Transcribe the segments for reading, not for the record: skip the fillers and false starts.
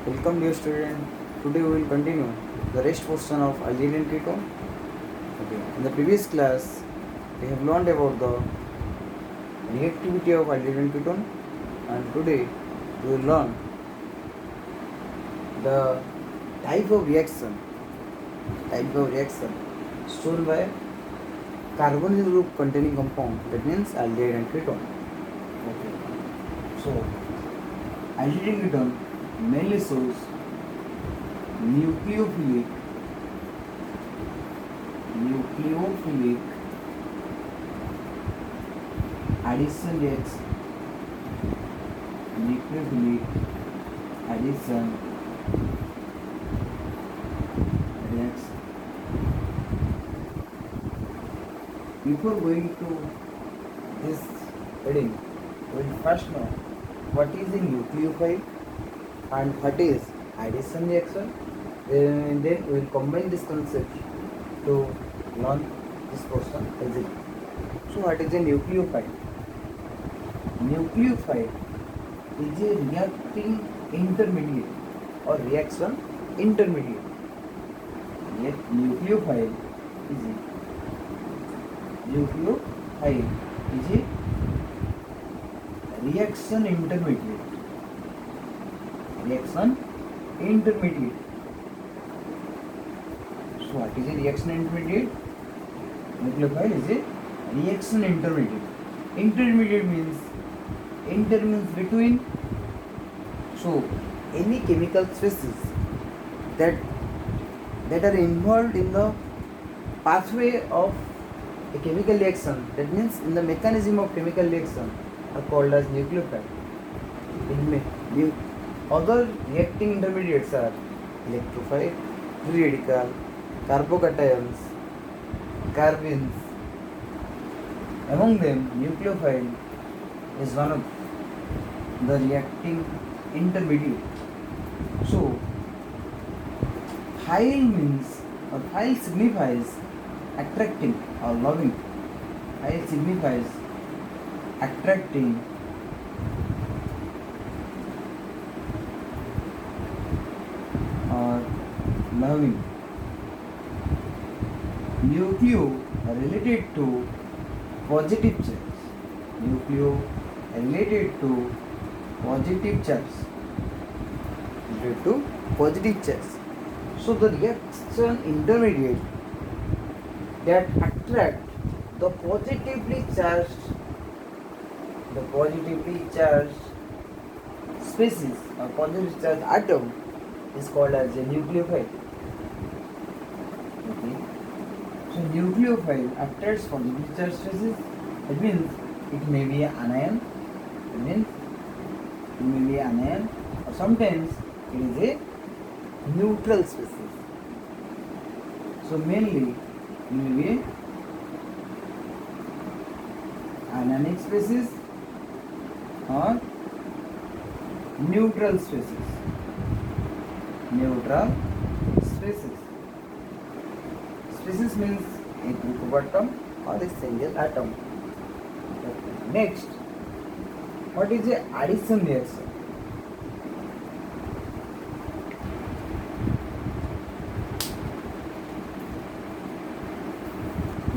Welcome dear student. Today we will continue the rest portion of aldehyde and ketone. Okay. In the previous class we have learned about the reactivity of aldehyde and ketone, and today we will learn the type of reaction shown by carbonyl group containing compound, that means aldehyde and ketone. Okay. So aldehyde and ketone mainly shows nucleophilic addition reaction, nucleophilic addition reaction. Before going to this heading, we will first know what is a nucleophile and what is addition reaction. Then we will combine this concept to learn this portion easily. So what is a nucleophile? Nucleophile is a reacting intermediate or reaction intermediate. Yet nucleophile is a reaction intermediate. So what is a reaction intermediate? Nucleophile is a reaction intermediate. Intermediate means between. So any chemical species that are involved in the pathway of a chemical reaction, that means in the mechanism of chemical reaction, are called as nucleophile. Other reacting intermediates are electrophile, free radical, carbocations, carbons. Among them, nucleophile is one of the reacting intermediate. So, phile signifies attracting or loving. Phile signifies attracting or loving. Nucleo related to positive charge. So the reaction intermediate that attract the positively charged species or positively charged atom is called as a nucleophile. Okay. So nucleophile attracts positively charged species. It means it may be an anion. Or sometimes it is a neutral species. So mainly it may be anionic species or neutral species. Species means a group of atom or a single atom. Okay. Next, what is the addition reaction?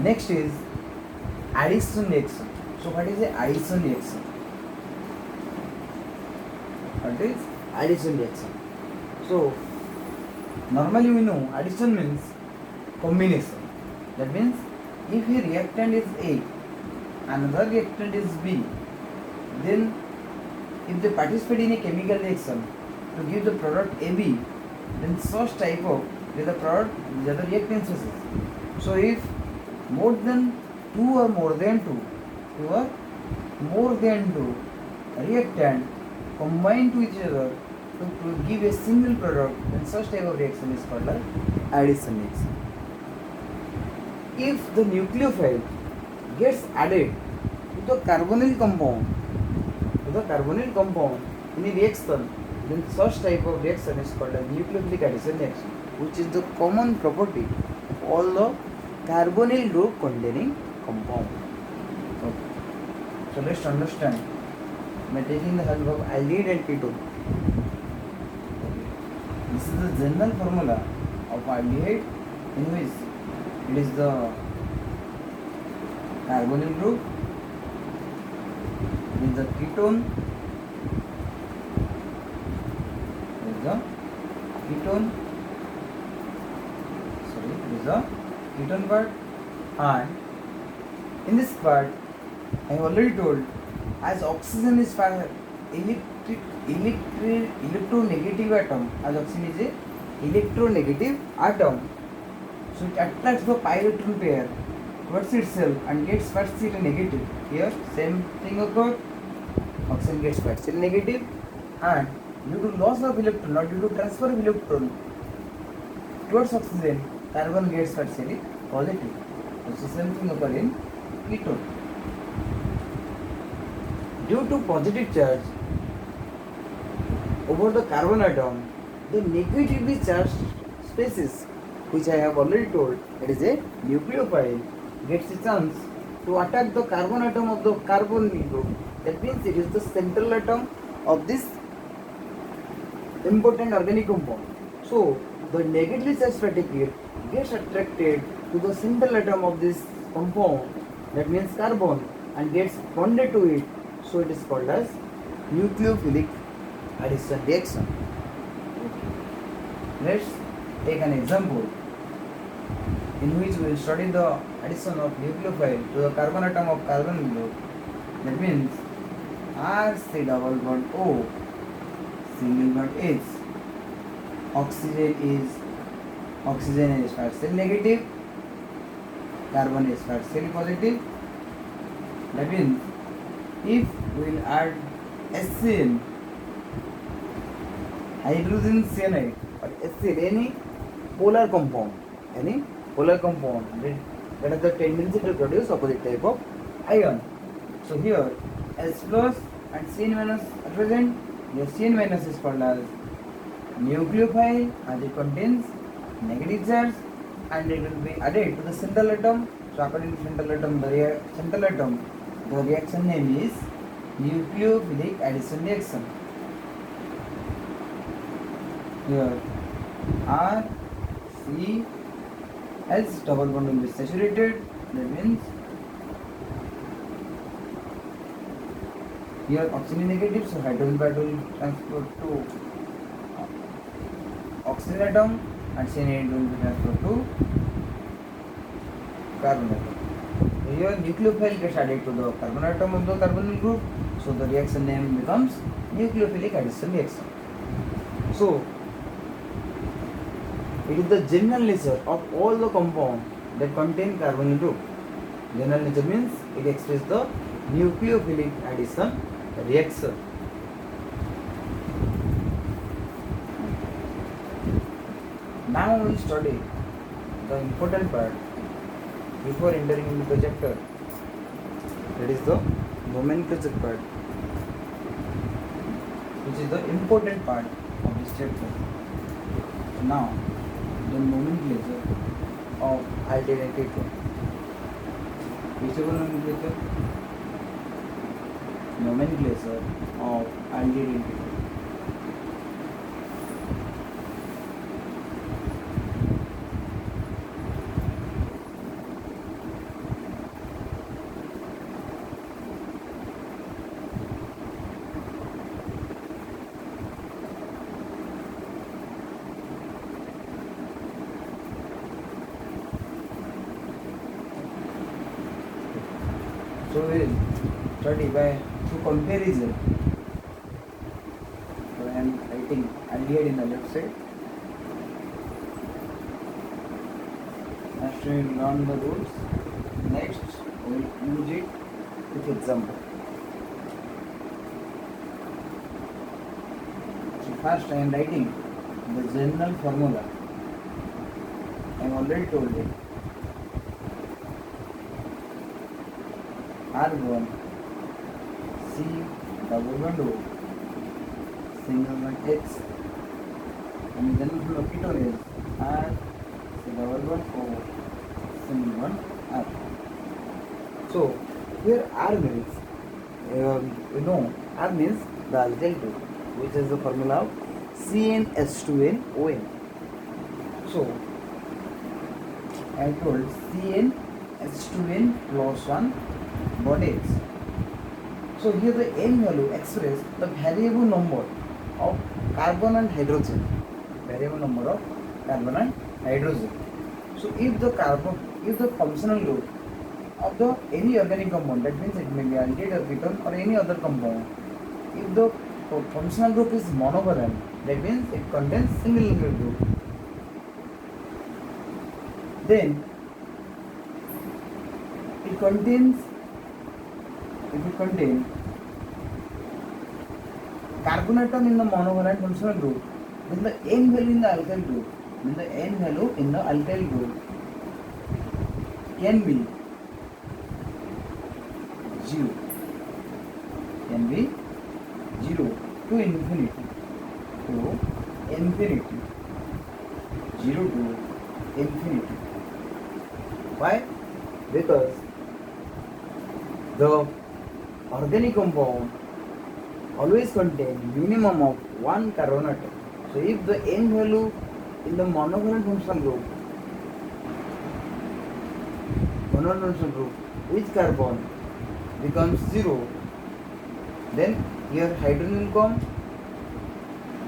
Next is addition reaction. So what is the addition reaction? So normally we know addition means combination. That means if a reactant is A, another reactant is B, then if they participate in a chemical reaction to give the product AB, then such type of the product the other reactant species. So if more than two reactant combine to each other to give a single product, then such type of reaction is called as addition reaction. If the nucleophile gets added to the carbonyl compound in a reaction, then such type of reaction is called as nucleophilic addition reaction, which is the common property of all the carbonyl group containing compound. Okay. So let's understand by taking the help of aldehyde and ketone. This is the general formula of aldehyde, in which it is the carbonyl group, it is the ketone, ketone part, and in this part I have already told, as oxygen is electronegative atom, as oxygen is a electronegative atom, so it attracts the pi electron pair towards itself and gets partially negative. Here same thing occurs, oxygen gets partially negative, and due to loss of electron, not due to transfer of electron towards oxygen, carbon gets partially positive. So same thing occurs in ketone. Due to positive charge over the carbon atom, the negatively charged species, which I have already told, it is a nucleophile, gets a chance to attack the carbon atom of the carbonyl group. That means it is the central atom of this important organic compound. So the negatively charged particle gets attracted to the central atom of this compound, that means carbon, and gets bonded to it. So it is called as nucleophilic addition reaction. Okay. Let's take an example in which we will study the addition of nucleophile to the carbon atom of carbon group. That means RC double bond O, single bond H. Oxygen is partially negative, carbon is partially positive. That means if we will add HCl, hydrogen cyanide, or HCl, any polar compound that has the tendency to produce opposite type of ion. So here H plus and Cn minus are present. Your Cn minus is called as nucleophile, as it contains negative charge, and it will be added to the central atom. So according to central atom, the reaction name is nucleophilic addition reaction. Here R, C, H double bond will be saturated. That means here oxygen negative, so hydrogen part will transfer to oxygen atom, and cyanide will be transferred to carbon atom. Here nucleophile gets added to the carbon atom of the carbonyl group, so the reaction name becomes nucleophilic addition reaction. So it is the general nature of all the compounds that contain carbonyl group. General nature means it expresses the nucleophilic addition reaction. Now we will study the important part before entering into the chapter. That is the nomenclature part, which is the important part of this chapter. Now, the nomenclature of aldehyde and ketone. Whichever nomenclature? Nomenclature of aldehyde and ketone. So we will study by through comparison. So I am writing aldehyde in the left side. First we will learn the rules. Next we will use it with example. So first I am writing the general formula. I have already told it. R1 C double bond O, single bond H, and then ketone is R C double bond O, single bond R. So here R means R means the alkyl group, which is the formula of CnH2nOn. So I told CnH2n plus 1 bodies. So here the n value express the variable number of carbon and hydrogen. Variable number of carbon and hydrogen. So if the functional group of the any organic compound, that means it may be aldehyde or ketone or any other compound, if the functional group is monovalent, that means it contains single nuclear group, then it contains carbon atom in the monovalent functional group, then the n value in the alkyl group, can be 0, to infinity, 0 to infinity. Why? Because the organic compound always contain minimum of one carbon atom. So if the n value in the monovalent functional group with carbon becomes 0, then here hydrogen will come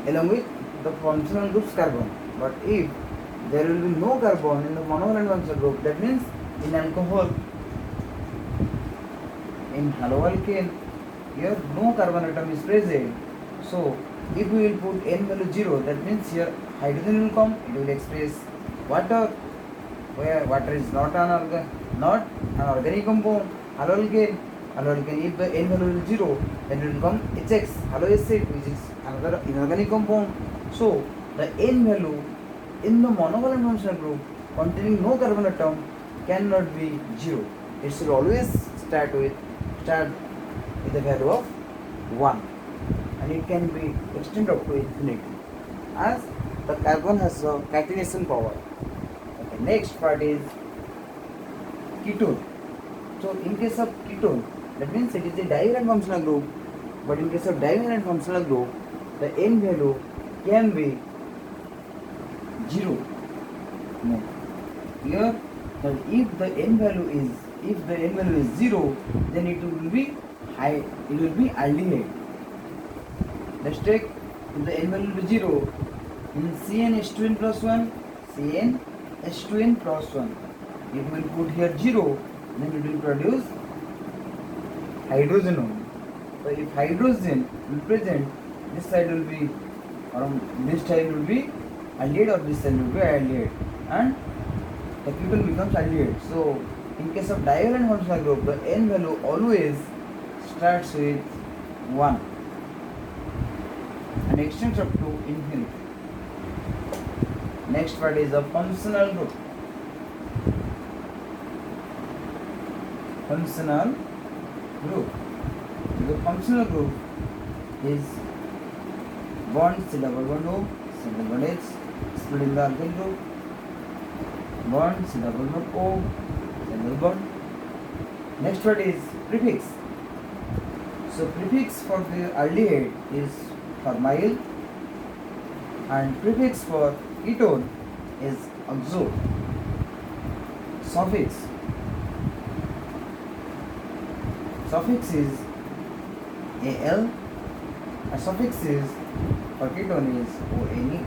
along with the functional group's carbon. But if there will be no carbon in the monovalent functional group, that means in alcohol, in haloalkane, here no carbon atom is present. So if we will put n value 0, that means here hydrogen will come, it will express water, where water is not an organic compound. Haloalkane, if the n value is 0, then it will come HX, haloacid, which is another inorganic compound. So the n value in the monovalent functional group containing no carbon atom cannot be 0. It should always start with the value of 1, and it can be extended up to infinity as the carbon has a catenation power. Okay, next part is ketone. So in case of ketone, that means it is a divalent functional group, but in case of divalent functional group, the n value can be 0. No. Here, if the n value is 0, then it will be aldehyde. Let's take, if the n value will be 0, in CnH2n plus 1, CnH2n plus 1. If we put here 0, then it will produce hydrogen only. So if hydrogen will present, this side will be, or this side will be aldehyde, or this side will be aldehyde, and the ketone becomes aldehyde. So in case of divalent functional group, the n value always starts with 1 and extends up to infinity. Next part is the functional group. The functional group is bond C double bond O, single bond H, split in the alkyl group, bond C double bond O, single bond. Next word is prefix. So prefix for the aldehyde is formyl, and prefix for ketone is oxo. Suffix is Al, and suffix is for ketone is ONe.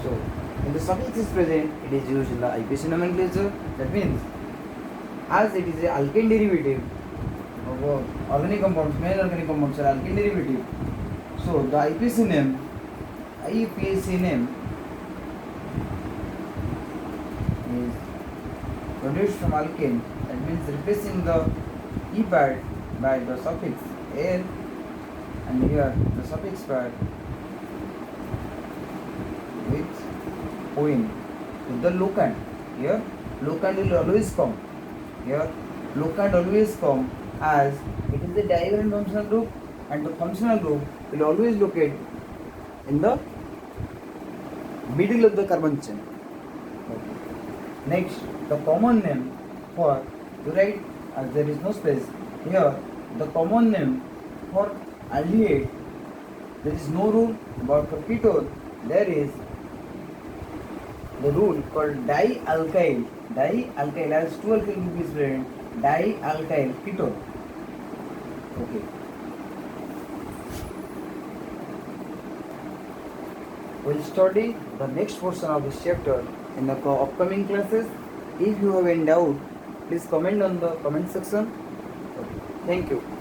So when the suffix is present, it is used in the IPC nomenclature. That means as it is a alkane derivative of organic compounds, many organic compounds are alkane derivative. So the IPC name is produced from alkane. That means replacing the E part by the suffix Al, and here the suffix part with ON. So the locand, here locand will always come. Here locand always come as it is the divalent functional group, and the functional group will always locate in the middle of the carbon chain. Okay. Next, the common name for, to write as there is no space, here the common name for aldehyde there is no rule, but for ketone there is the rule called dialkyl. Dialkyl as two alkyl group is present. Dialkyl ketone. Okay. We'll study the next portion of this chapter in the upcoming classes. If you have any doubt, please comment on the comment section. Okay. Thank you.